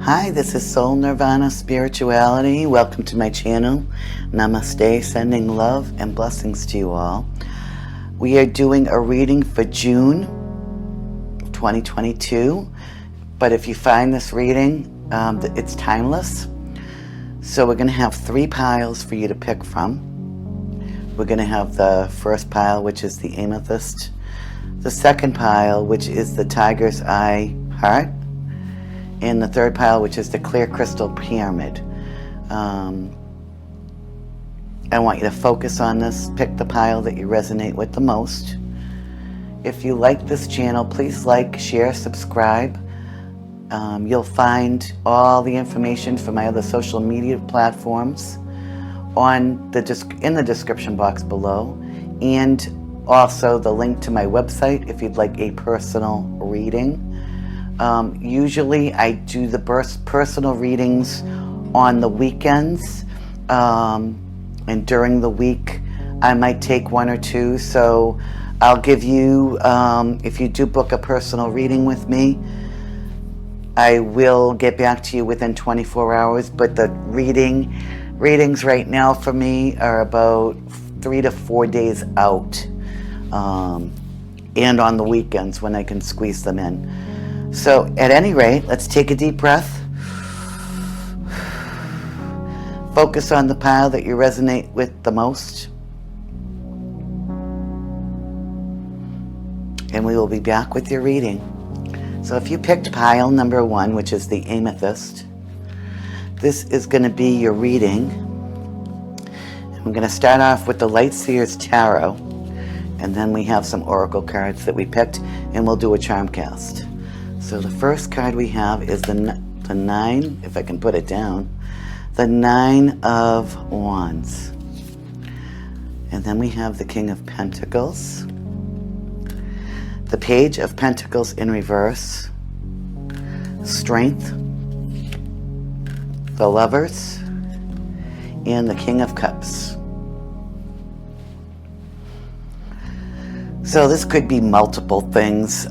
Hi, this is Soul Nirvana Spirituality. Welcome to my channel. Namaste, sending love and blessings to you all. We are doing a reading for June 2022, but if you find this reading, it's timeless. So we're going to have 3 piles for you to pick from. We're going to have the first pile, which is the amethyst, the second pile, which is the tiger's eye heart, and the third pile, which is the clear crystal pyramid. I want you to focus on this. Pick the pile that you resonate with the most. If you like this channel, please like, share, subscribe. You'll find all the information for my other social media platforms in the description box below, and also the link to my website if you'd like a personal reading. Usually I do the personal readings on the weekends, and during the week I might take 1 or 2. So I'll give you, if you do book a personal reading with me, I will get back to you within 24 hours, but the readings right now for me are about 3 to 4 days out, and on the weekends when I can squeeze them in. So at any rate, let's take a deep breath. Focus on the pile that you resonate with the most. And we will be back with your reading. So if you picked pile number 1, which is the amethyst, this is going to be your reading. I'm going to start off with the Light Seers Tarot, and then we have some oracle cards that we picked, and we'll do a charm cast. So the first card we have is the 9, if I can put it down, the 9 of Wands. And then we have the King of Pentacles, the Page of Pentacles in reverse, Strength, the Lovers, and the King of Cups. So this could be multiple things.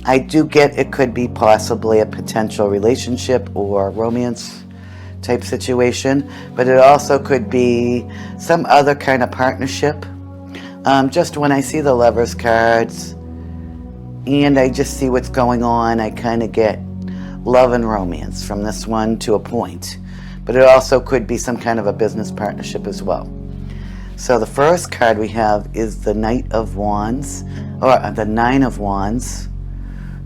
I do get it could be possibly a potential relationship or romance type situation, but it also could be some other kind of partnership. Just when I see the Lovers cards and I just see what's going on, I kind of get love and romance from this one to a point, but it also could be some kind of a business partnership as well. So the first card we have is the Knight of Wands, or the 9 of Wands.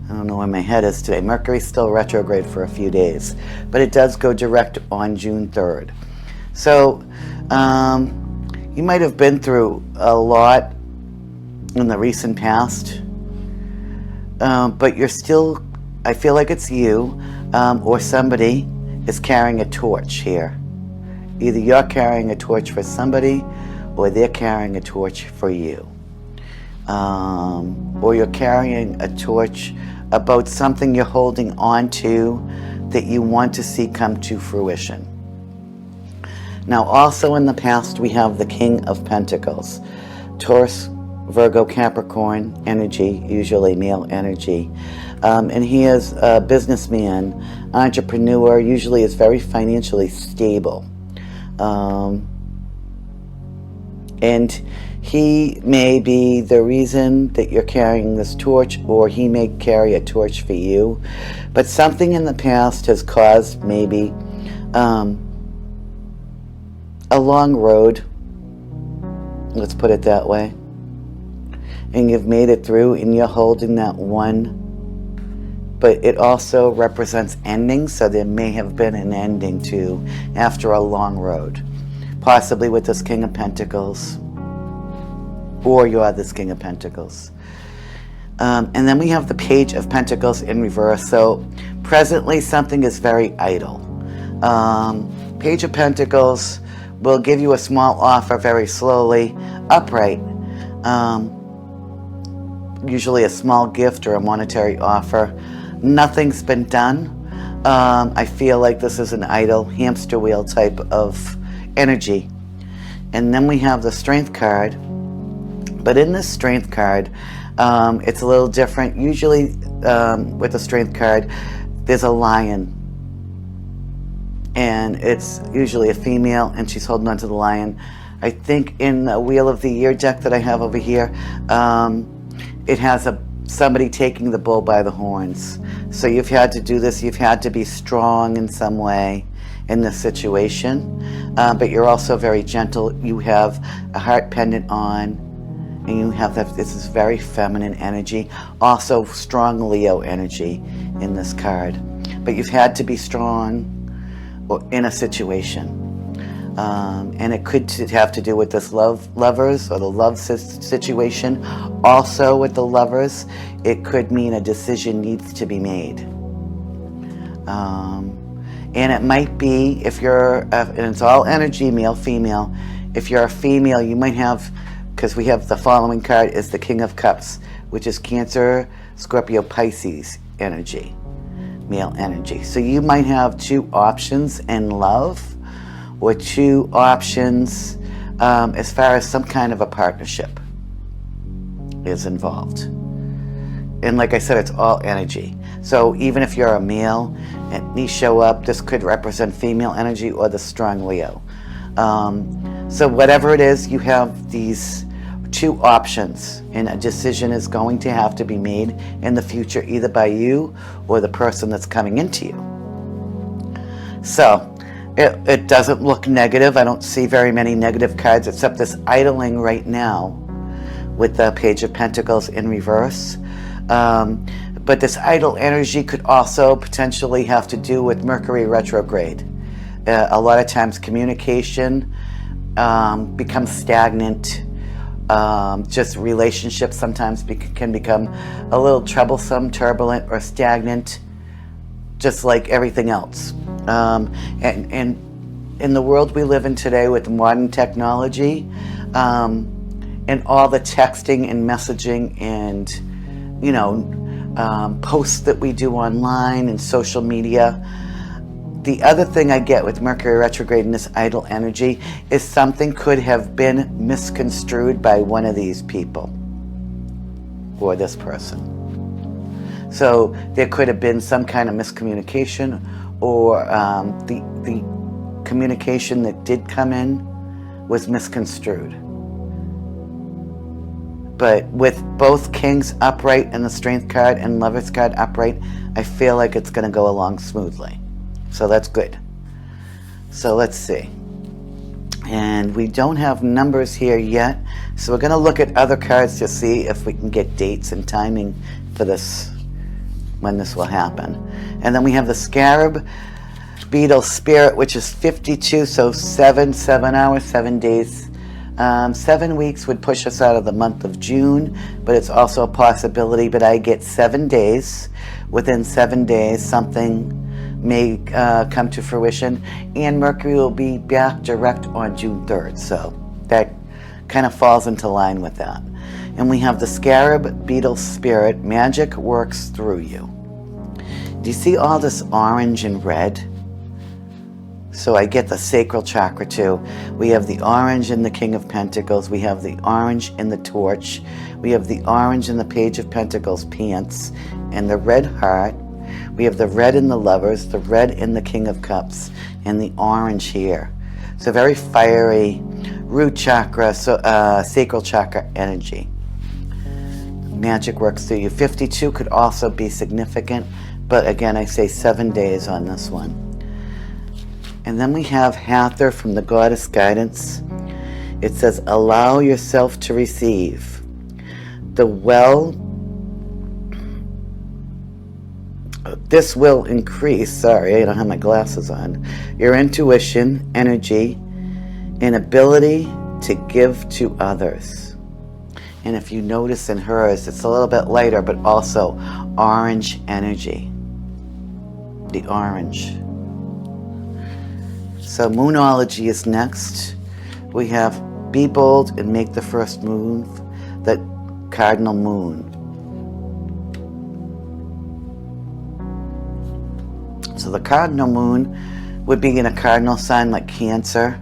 I don't know where my head is today. Mercury's still retrograde for a few days, but it does go direct on June 3rd. So you might have been through a lot in the recent past, but you're still, I feel like it's you or somebody is carrying a torch here. Either you're carrying a torch for somebody or they're carrying a torch for you. Or you're carrying a torch about something you're holding on to that you want to see come to fruition. Now also in the past we have the King of Pentacles, Taurus, Virgo, Capricorn energy, usually male energy, and he is a businessman, entrepreneur, usually is very financially stable, and he may be the reason that you're carrying this torch, or he may carry a torch for you. But something in the past has caused maybe a long road, let's put it that way. And you've made it through and you're holding that one. But it also represents ending, so there may have been an ending too after a long road. Possibly with this King of Pentacles, or you are this King of Pentacles. And then we have the Page of Pentacles in reverse. So presently something is very idle. Page of Pentacles will give you a small offer very slowly, upright. Usually a small gift or a monetary offer. Nothing's been done. I feel like this is an idle hamster wheel type of energy. And then we have the Strength card. But in this Strength card, it's a little different. Usually with the Strength card, there's a lion, and it's usually a female, and she's holding onto the lion. I think in the Wheel of the Year deck that I have over here, it has somebody taking the bull by the horns. So you've had to do this. You've had to be strong in some way in this situation, but you're also very gentle. You have a heart pendant on, and you have that. This is very feminine energy, also strong Leo energy in this card. But you've had to be strong in a situation. And it could have to do with this lovers or the love situation. Also with the lovers, it could mean a decision needs to be made. And it might be, if you're, and it's all energy, male, female. If you're a female, you might have, because we have the following card is the King of Cups, which is Cancer, Scorpio, Pisces energy, male energy. So you might have two options in love, or two options as far as some kind of a partnership is involved. And like I said, it's all energy. So even if you're a male and these show up, this could represent female energy or the strong Leo. So whatever it is, you have these two options, and a decision is going to have to be made in the future, either by you or the person that's coming into you. So it doesn't look negative. I don't see very many negative cards except this idling right now with the Page of Pentacles in reverse. But this idle energy could also potentially have to do with Mercury retrograde. A lot of times communication becomes stagnant. Just relationships sometimes can become a little troublesome, turbulent, or stagnant, just like everything else. And in the world we live in today with modern technology, and all the texting and messaging and, posts that we do online and social media, the other thing I get with Mercury retrograde and this idle energy is something could have been misconstrued by one of these people or this person. So there could have been some kind of miscommunication, or the communication that did come in was misconstrued. But with both Kings upright and the Strength card and Lovers card upright, I feel like it's going to go along smoothly. So that's good. So let's see. And we don't have numbers here yet, so we're going to look at other cards to see if we can get dates and timing for this, when this will happen. And then we have the Scarab Beetle Spirit, which is 52, so 7 hours, 7 days. 7 weeks would push us out of the month of June, but it's also a possibility. But I get 7 days. Within 7 days, something may come to fruition, and Mercury will be back direct on June 3rd. So that kind of falls into line with that. And we have the Scarab Beetle Spirit. Magic works through you. Do you see all this orange and red? So I get the sacral chakra too. We have the orange in the King of Pentacles. We have the orange in the Torch. We have the orange in the Page of Pentacles pants and the red heart. We have the red in the Lovers, the red in the King of Cups, and the orange here. So very fiery root chakra, sacral chakra energy. Magic works through you. 52 could also be significant, but again, I say 7 days on this one. And then we have Hathor from the Goddess Guidance. It says, allow yourself to receive. This will increase, sorry, I don't have my glasses on, your intuition, energy, and ability to give to others. And if you notice in hers, it's a little bit lighter, but also orange energy. The orange. So Moonology is next. We have Be Bold and Make the First Move, the Cardinal Moon. So the Cardinal Moon would be in a cardinal sign like Cancer,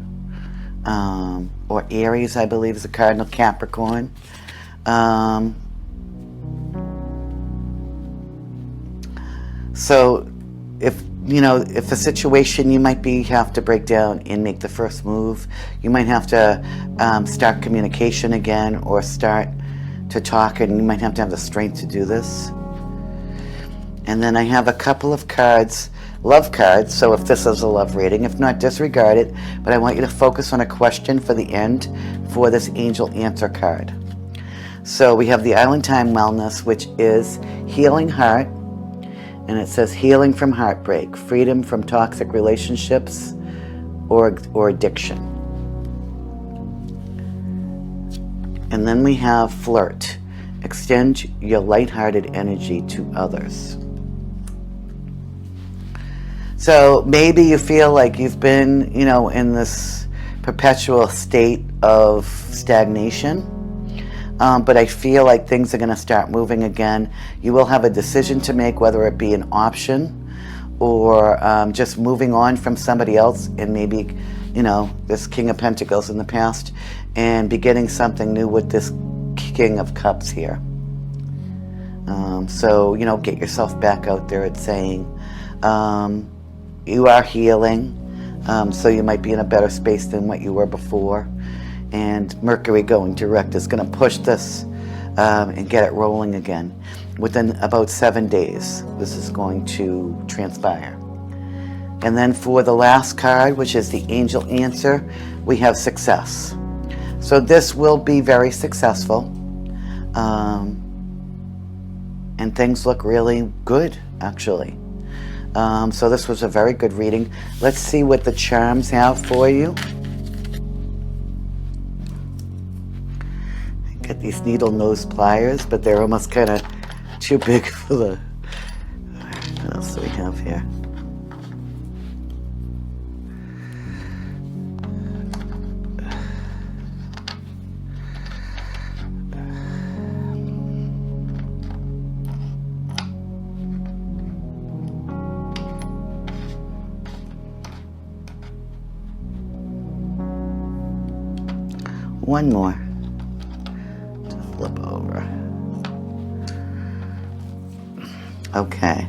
or Aries, I believe is a cardinal, Capricorn. So if a situation, you might have to break down and make the first move. You might have to start communication again, or start to talk, and you might have to have the strength to do this. And then I have a couple of cards, love cards, so if this is a love reading, if not, disregard it, but I want you to focus on a question for the end for this angel answer card. So we have the Island Time Wellness, which is healing heart, and it says healing from heartbreak, freedom from toxic relationships or addiction. And then we have flirt, extend your lighthearted energy to others. So maybe you feel like you've been, in this perpetual state of stagnation. But I feel like things are going to start moving again. You will have a decision to make, whether it be an option or just moving on from somebody else, and maybe, this King of Pentacles in the past, and beginning something new with this King of Cups here. So, get yourself back out there. It's saying you are healing, so you might be in a better space than what you were before. And Mercury going direct is going to push this and get it rolling again. Within about 7 days, this is going to transpire. And then for the last card, which is the Angel Answer, we have success. So this will be very successful. And things look really good, actually. So this was a very good reading. Let's see what the charms have for you. Got these needle nose pliers, but they're almost kind of too big for the... What else do we have here? One more. Flip over. Okay.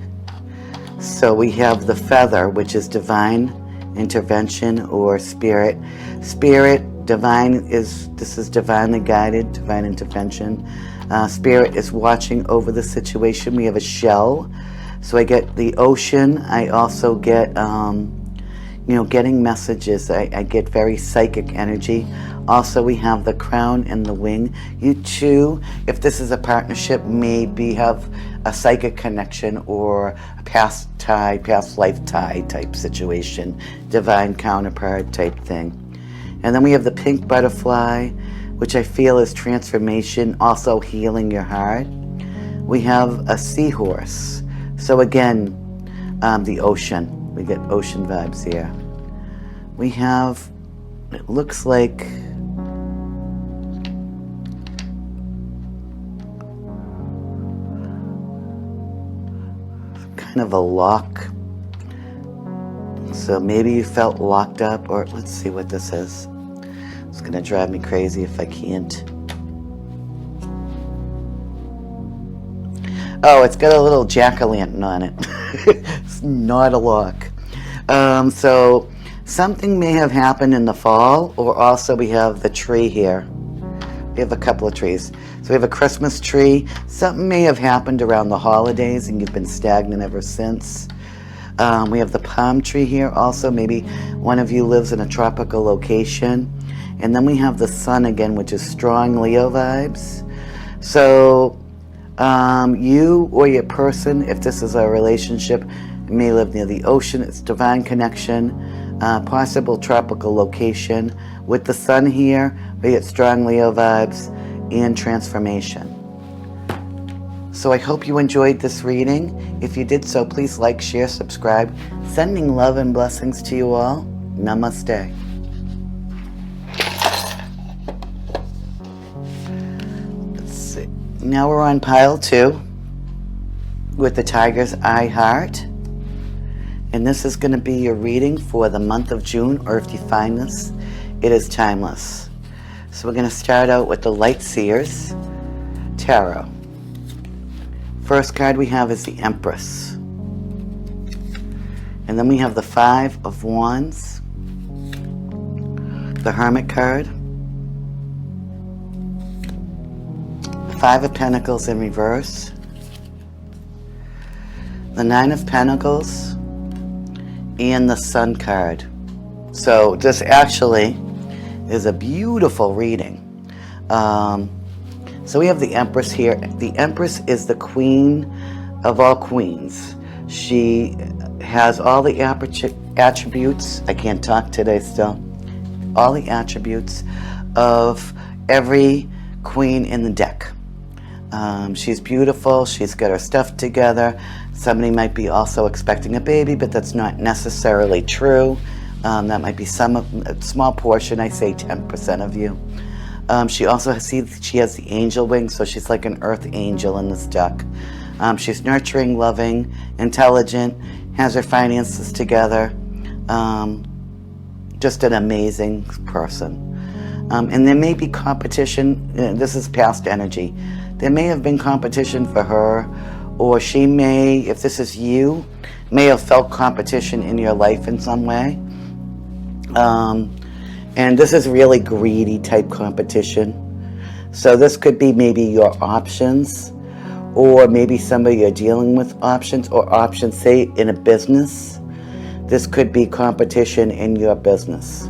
So we have the feather, which is divine intervention or spirit. Spirit, divine this is divinely guided, divine intervention. Spirit is watching over the situation. We have a shell. So I get the ocean. I also get, getting messages. I get very psychic energy. Also, we have the crown and the wing. You too, if this is a partnership, maybe have a psychic connection or a past life tie type situation, divine counterpart type thing. And then we have the pink butterfly, which I feel is transformation, also healing your heart. We have a seahorse. So again, the ocean. We get ocean vibes here. We have, it looks like, kind of a lock. So maybe you felt locked up, or let's see what this is. It's going to drive me crazy if I can't. Oh, it's got a little jack-o'-lantern on it. It's not a lock. So something may have happened in the fall, or also we have the tree here. We have a couple of trees. So we have a Christmas tree. Something may have happened around the holidays and you've been stagnant ever since. We have the palm tree here also. Maybe one of you lives in a tropical location. And then we have the sun again, which is strong Leo vibes. So you or your person, if this is a relationship, may live near the ocean. It's divine connection, possible tropical location. With the sun here, we get strong Leo vibes and transformation. So I hope you enjoyed this reading. If you did so, please like, share, subscribe. Sending love and blessings to you all. Namaste. Let's see. Now we're on pile 2 with the Tiger's Eye Heart. And this is going to be your reading for the month of June, or if you find this, it is timeless. So we're going to start out with the Light Seers Tarot. First card we have is the Empress. And then we have the Five of Wands, the Hermit card, the Five of Pentacles in reverse, the Nine of Pentacles, and the Sun card. So this actually is a beautiful reading. So we have the Empress here. The Empress is the queen of all queens. She has all the attributes, I can't talk today still, all the attributes of every queen in the deck. She's beautiful, she's got her stuff together. Somebody might be also expecting a baby, but that's not necessarily true. That might be a small portion, I say 10% of you. She also has the angel wings, so she's like an earth angel in this deck. She's nurturing, loving, intelligent, has her finances together. Just an amazing person. And there may be competition. This is past energy. There may have been competition for her, or she may, if this is you, may have felt competition in your life in some way. And this is really greedy type competition. So this could be maybe your options, or maybe somebody you're dealing with options, or options, say, in a business. This could be competition in your business.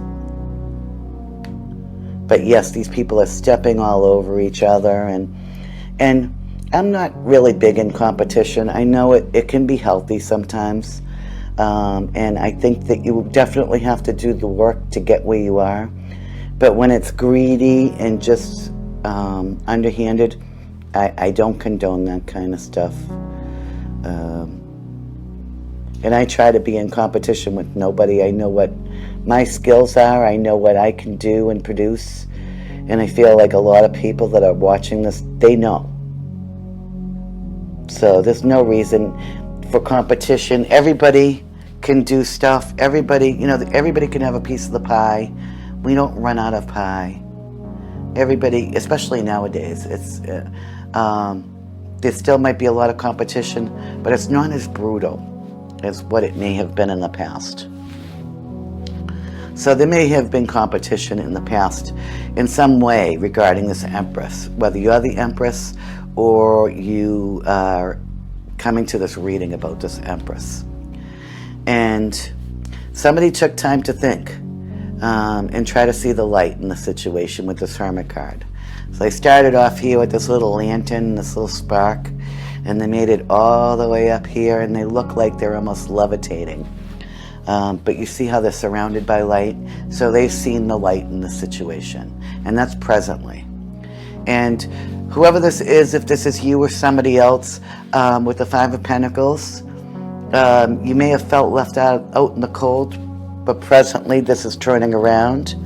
But yes, these people are stepping all over each other, and I'm not really big in competition. I know it can be healthy sometimes. And I think that you definitely have to do the work to get where you are. But when it's greedy and just underhanded, I don't condone that kind of stuff. And I try to be in competition with nobody. I know what my skills are. I know what I can do and produce. And I feel like a lot of people that are watching this, they know. So there's no reason for competition. Everybody can do stuff. Everybody can have a piece of the pie. We don't run out of pie. Everybody, especially nowadays, there still might be a lot of competition, but it's not as brutal as what it may have been in the past. So there may have been competition in the past in some way regarding this Empress, whether you're the Empress or you are coming to this reading about this Empress. And somebody took time to think and try to see the light in the situation with this Hermit card. So they started off here with this little lantern, this little spark, and they made it all the way up here, and they look like they're almost levitating. But you see how they're surrounded by light? So they've seen the light in the situation, and that's presently. And whoever this is, if this is you or somebody else with the Five of Pentacles, you may have felt left out in the cold, but presently this is turning around,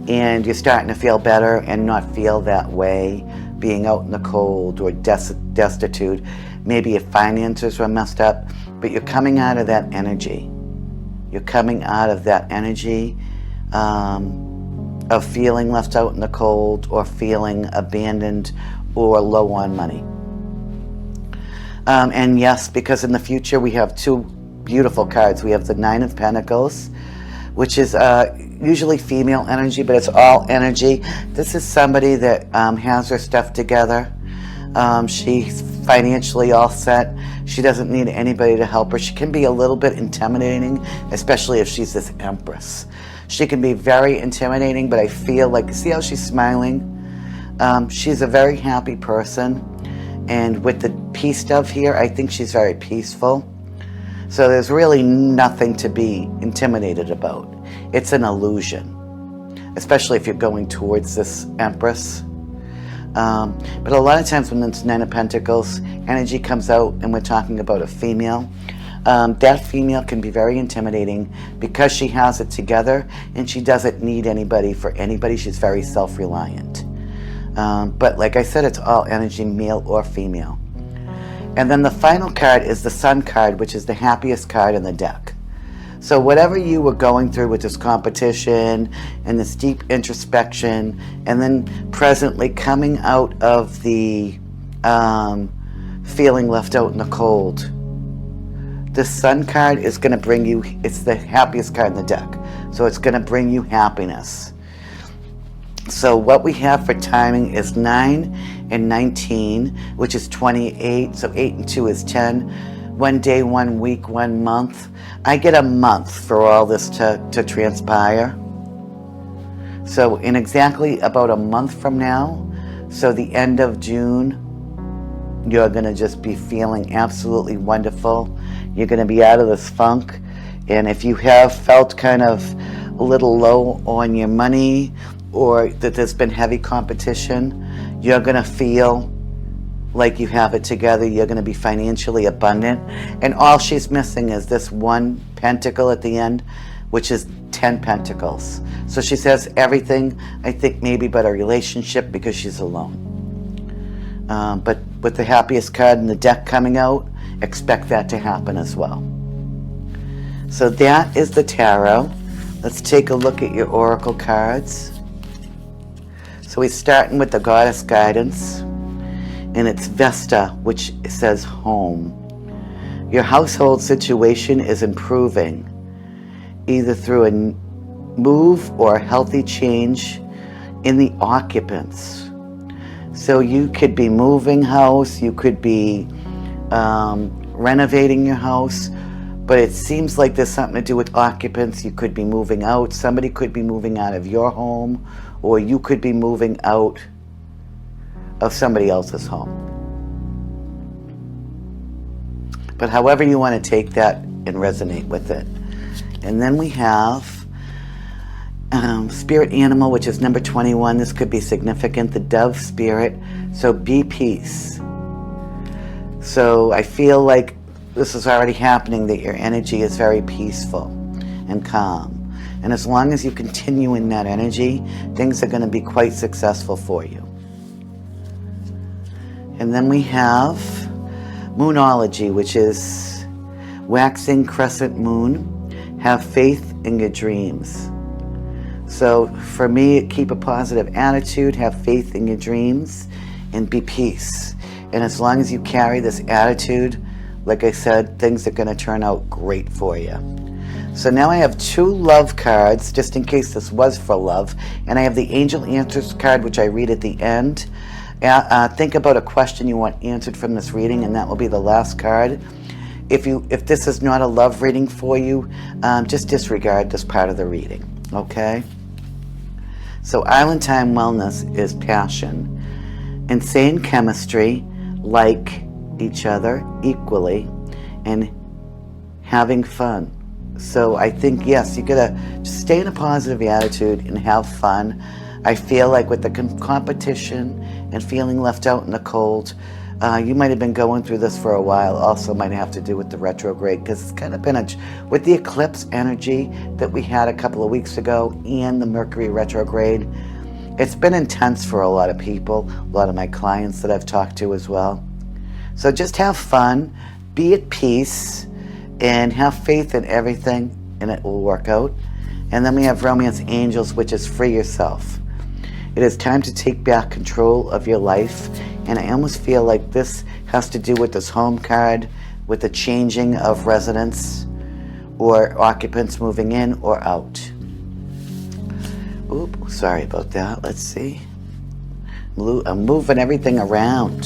and you're starting to feel better and not feel that way, being out in the cold or destitute. Maybe your finances were messed up, but you're coming out of that energy. You're coming out of that energy of feeling left out in the cold, or feeling abandoned, or low on money. And yes, because in the future we have two beautiful cards. We have the Nine of Pentacles, which is usually female energy, but it's all energy. This is somebody that has her stuff together. She's financially all set. She doesn't need anybody to help her. She can be a little bit intimidating, especially if she's this Empress. She can be very intimidating, but I feel like, see how she's smiling? She's a very happy person. And with the peace dove here, I think she's very peaceful. So there's really nothing to be intimidated about. It's an illusion, especially if you're going towards this Empress. But a lot of times when it's Nine of Pentacles, energy comes out and we're talking about a female. That female can be very intimidating because she has it together and she doesn't need anybody for anybody. She's very self-reliant. But like I said, it's all energy, male or female. And then the final card is the Sun card, which is the happiest card in the deck. So whatever you were going through with this competition and this deep introspection, and then presently coming out of the feeling left out in the cold, The Sun card is going to bring you, it's the happiest card in the deck. So it's going to bring you happiness. So what we have for timing is 9 and 19, which is 28. So 8 and 2 is 10. 1 day, 1 week, 1 month. I get a month for all this to transpire. So in exactly about a month from now, so the end of June, you're going to just be feeling absolutely wonderful. You're going to be out of this funk. And if you have felt kind of a little low on your money, or that there's been heavy competition, you're going to feel like you have it together. You're going to be financially abundant. And all she's missing is this 1 pentacle at the end, which is 10 pentacles. So she says everything, I think maybe but a relationship, because she's alone. But with the happiest card in the deck coming out, expect that to happen as well. So that is the tarot. Let's take a look at your oracle cards. So we're starting with the Goddess Guidance, and it's Vesta, which says home. Your household situation is improving, either through a move or a healthy change in the occupants. So you could be moving house, you could be renovating your house, but it seems like there's something to do with occupants. You could be moving out, somebody could be moving out of your home, or you could be moving out of somebody else's home. But however you want to take that and resonate with it. And then we have spirit animal, which is number 21. This could be significant, the dove spirit. So be peace. So I feel like this is already happening, that your energy is very peaceful and calm. And as long as you continue in that energy, things are going to be quite successful for you. And then we have Moonology, which is waxing crescent moon. Have faith in your dreams. So for me, keep a positive attitude, have faith in your dreams, and be peace. And as long as you carry this attitude, like I said, things are going to turn out great for you. So now I have 2 love cards, just in case this was for love. And I have the Angel Answers card, which I read at the end. Think about a question you want answered from this reading, and that will be the last card. If this is not a love reading for you, just disregard this part of the reading, okay? So Island Time Wellness is passion. Insane chemistry, like each other equally, and having fun. So I think, yes, you gotta just stay in a positive attitude and have fun. I feel like with the competition and feeling left out in the cold, you might have been going through this for a while. Also might have to do with the retrograde, because it's kind of been with the eclipse energy that we had a couple of weeks ago and the Mercury retrograde. It's been intense for a lot of people, a lot of my clients that I've talked to as well. So just have fun, be at peace, and have faith in everything, and it will work out. And then we have Romance Angels, which is free yourself. It is time to take back control of your life. And I almost feel like this has to do with this home card, with the changing of residents or occupants moving in or out. Oop, sorry about that. Let's see. I'm moving everything around.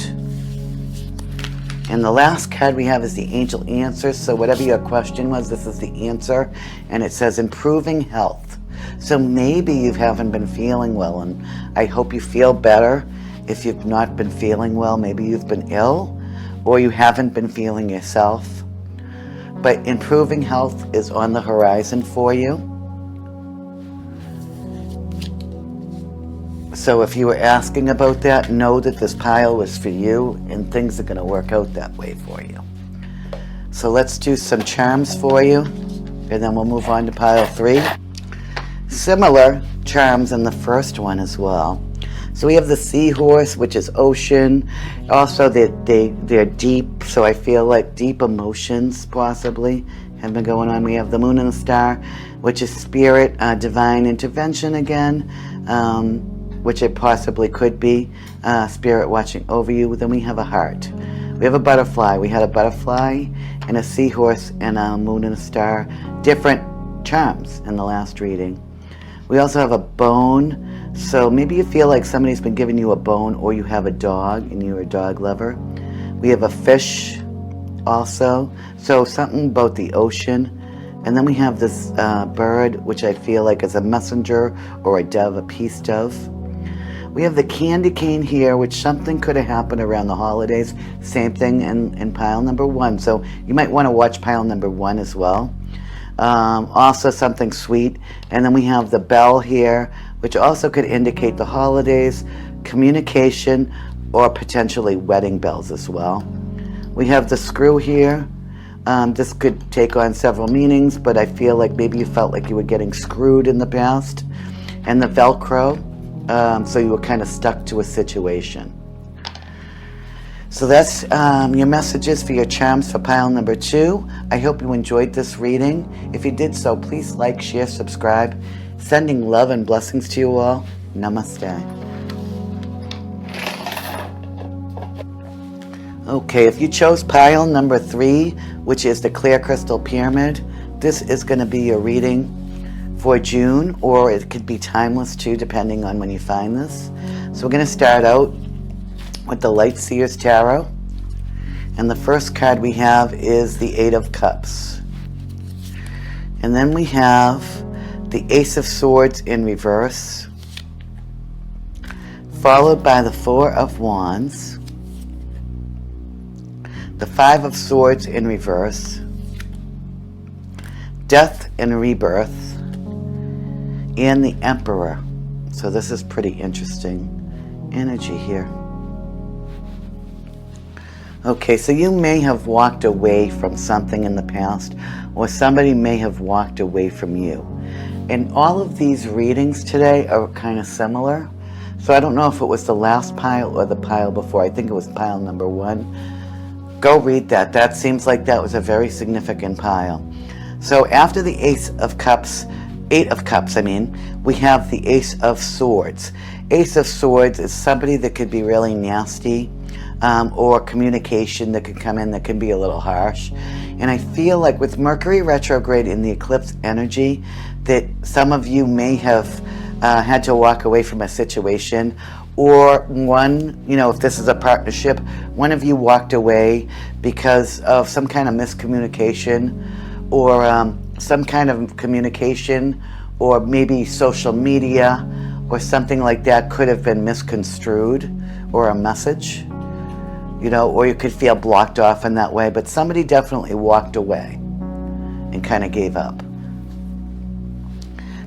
And the last card we have is the Angel Answers. So whatever your question was, this is the answer. And it says improving health. So maybe you haven't been feeling well, and I hope you feel better. If you've not been feeling well, maybe you've been ill, or you haven't been feeling yourself. But improving health is on the horizon for you. So if you were asking about that, know that this pile was for you, and things are going to work out that way for you. So let's do some charms for you, and then we'll move on to pile 3. Similar charms in the first one as well. So we have the Seahorse, which is ocean. Also, they're deep, so I feel like deep emotions possibly have been going on. We have the Moon and the Star, which is spirit, divine intervention again, which it possibly could be, spirit watching over you. Then we have a Heart, We have a butterfly. We had a butterfly and a seahorse and a moon and a star. Different charms in the last reading. We also have a bone. So maybe you feel like somebody's been giving you a bone, or you have a dog and you're a dog lover. We have a fish also. So something about the ocean. And then we have this bird, which I feel like is a messenger or a dove, a peace dove. We have the candy cane here, which something could have happened around the holidays. Same thing in pile number 1. So you might want to watch pile number 1 as well. Also something sweet. And then we have the bell here, which also could indicate the holidays, communication, or potentially wedding bells as well. We have the screw here. This could take on several meanings, but I feel like maybe you felt like you were getting screwed in the past. And the Velcro, so you were kind of stuck to a situation. So that's your messages for your charms for pile number 2. I hope you enjoyed this reading. If you did so, please like, share, subscribe. Sending love and blessings to you all. Namaste. Okay, if you chose pile number 3, which is the Clear Crystal Pyramid, this is going to be your reading for June, or it could be timeless too, depending on when you find this. So we're going to start out with the Light Seers Tarot. And the first card we have is the 8 of Cups. And then we have the Ace of Swords in reverse, followed by the 4 of Wands, the 5 of Swords in reverse, Death and Rebirth, and the Emperor. So this is pretty interesting energy here. Okay, so you may have walked away from something in the past, or somebody may have walked away from you. And all of these readings today are kind of similar. So I don't know if it was the last pile or the pile before. I think it was pile number 1. Go read that. That seems like that was a very significant pile. So after the Ace of Cups, 8 of Cups, we have the Ace of Swords. Ace of Swords is somebody that could be really nasty, or communication that could come in that can be a little harsh. And I feel like with Mercury retrograde in the eclipse energy, that some of you may have had to walk away from a situation, or one, if this is a partnership, one of you walked away because of some kind of miscommunication, or some kind of communication, or maybe social media or something like that could have been misconstrued, or a message, or you could feel blocked off in that way. But somebody definitely walked away and kind of gave up.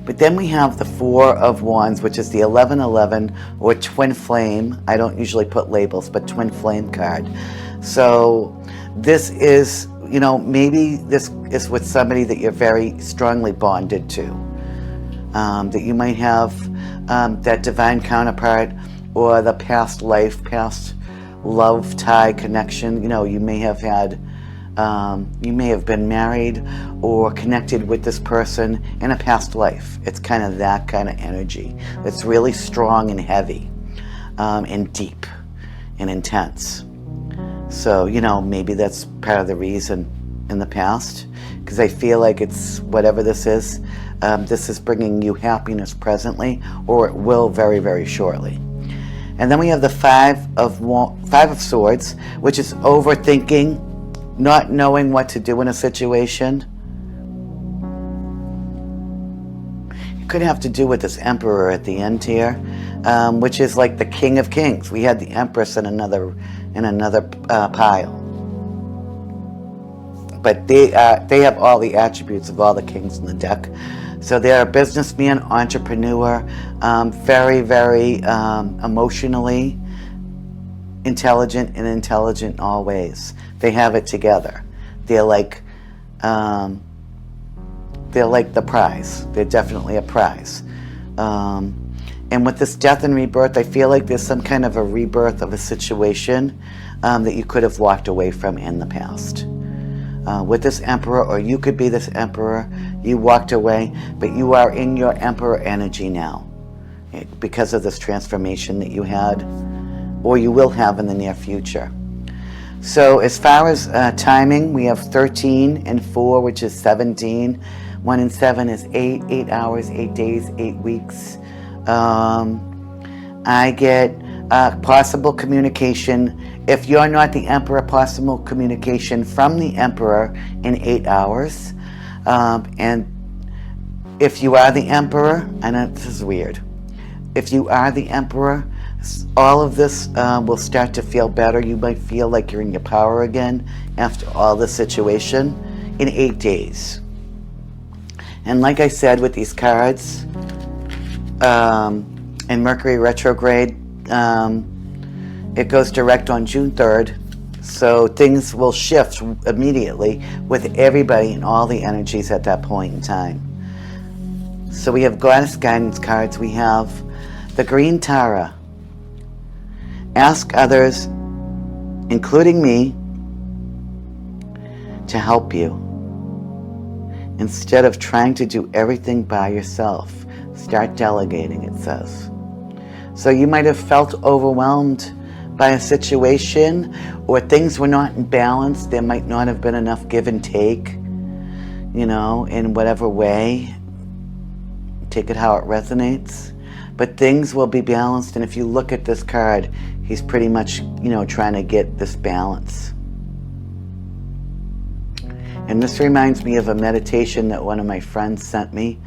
But then we have the 4 of Wands, which is the 1111 or twin flame. I don't usually put labels, but twin flame card. So this is, maybe this is with somebody that you're very strongly bonded to. That you might have that divine counterpart, or the past life, past love tie connection. You may have had, you may have been married or connected with this person in a past life. It's kind of that kind of energy. It's really strong and heavy, and deep and intense. So, maybe that's part of the reason in the past, because I feel like it's whatever this is bringing you happiness presently, or it will very, very shortly. And then we have the 5 of Swords, which is overthinking, not knowing what to do in a situation. It could have to do with this Emperor at the end here, which is like the King of Kings. We had the Empress in another pile. But they have all the attributes of all the kings in the deck. So they're a businessman, entrepreneur, very, very emotionally intelligent, and intelligent in all ways. They have it together. They're like the prize. They're definitely a prize. And with this death and rebirth, I feel like there's some kind of a rebirth of a situation that you could have walked away from in the past. With this Emperor, or you could be this Emperor, you walked away, but you are in your Emperor energy now because of this transformation that you had, or you will have in the near future. So as far as timing, we have 13 and 4, which is 17. 1 and 7 is 8, 8 hours, 8 days, 8 weeks. I get possible communication. If you're not the Emperor, possible communication from the Emperor in 8 hours. And if you are the Emperor, I know this is weird. If you are the Emperor, all of this will start to feel better. You might feel like you're in your power again after all this situation in 8 days. And like I said with these cards, in Mercury retrograde, it goes direct on June 3rd. So things will shift immediately with everybody and all the energies at that point in time. So we have Goddess Guidance cards. We have the Green Tara. Ask others, including me, to help you. Instead of trying to do everything by yourself, start delegating, it says. So you might have felt overwhelmed by a situation, or things were not in balance. There might not have been enough give and take, in whatever way. Take it how it resonates. But things will be balanced, and if you look at this card, he's pretty much, trying to get this balance. And this reminds me of a meditation that one of my friends sent me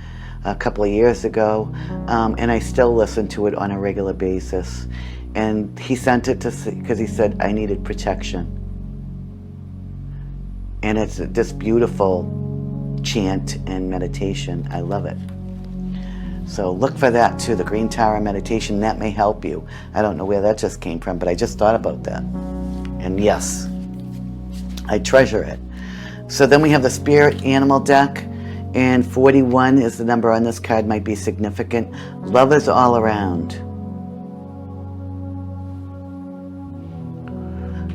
a couple of years ago, and I still listen to it on a regular basis. And he sent it because he said I needed protection. And it's this beautiful chant and meditation. I love it. So look for that too, the Green Tara meditation. That may help you. I don't know where that just came from, but I just thought about that. And yes, I treasure it. So then we have the Spirit Animal deck, and 41 is the number on this card, might be significant. Love is all around.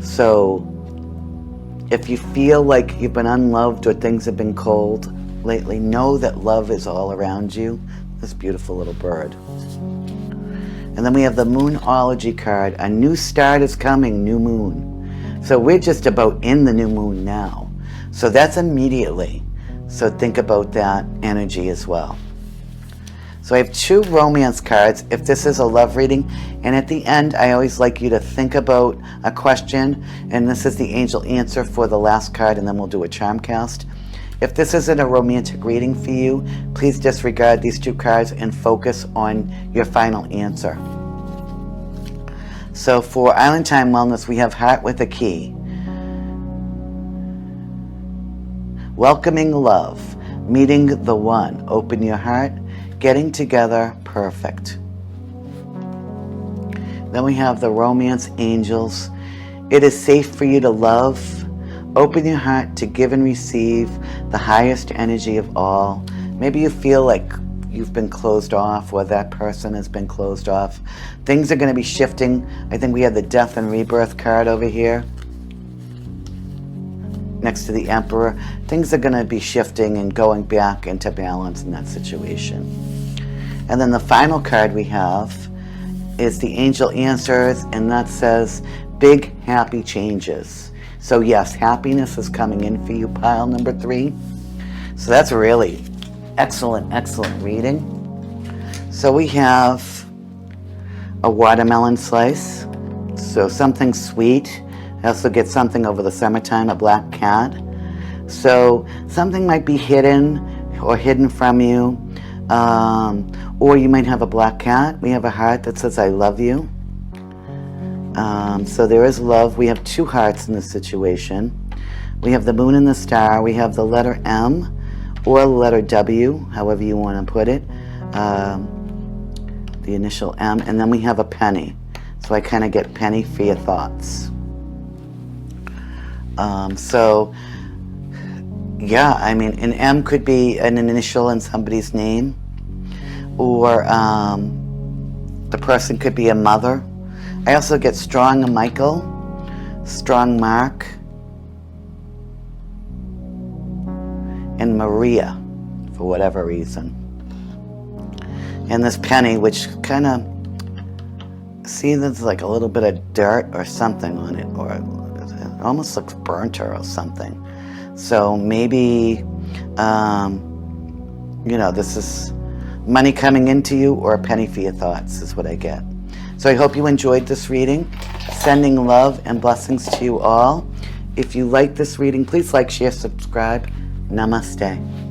So if you feel like you've been unloved or things have been cold lately, know that love is all around you. This beautiful little bird. And then we have the Moonology card. A new start is coming, new moon. So we're just about in the new moon now. So that's immediately. So think about that energy as well. So I have 2 romance cards if this is a love reading. And at the end, I always like you to think about a question. And this is the angel answer for the last card, and then we'll do a charm cast. If this isn't a romantic reading for you, please disregard these 2 cards and focus on your final answer. So for Island Time Wellness, we have Heart with a Key. Welcoming love, meeting the one, open your heart, getting together, perfect. Then we have the Romance Angels. It is safe for you to love. Open your heart to give and receive the highest energy of all. Maybe you feel like you've been closed off, or that person has been closed off. Things are going to be shifting. I think we have the Death and Rebirth card over here next to the Emperor. Things are going to be shifting and going back into balance in that situation. And then the final card we have is the Angel Answers, and that says big happy changes. So yes, happiness is coming in for you, pile number 3. So that's really excellent reading. So we have a watermelon slice, so something sweet. I also get something over the summertime, a black cat. So something might be hidden or hidden from you, or you might have a black cat. We have a heart that says I love you. So there is love. We have 2 hearts in this situation. We have the moon and the star. We have the letter M or the letter W, however you want to put it. The initial M. And then we have a penny. So I kind of get penny for your thoughts. So yeah, I mean, an M could be an initial in somebody's name, or the person could be a mother. I also get strong Michael, strong Mark, and Maria, for whatever reason. And this penny, which kind of, see, there's like a little bit of dirt or something on it, or almost looks burnt or something. So maybe, this is money coming into you or a penny for your thoughts is what I get. So I hope you enjoyed this reading. Sending love and blessings to you all. If you like this reading, please like, share, subscribe. Namaste.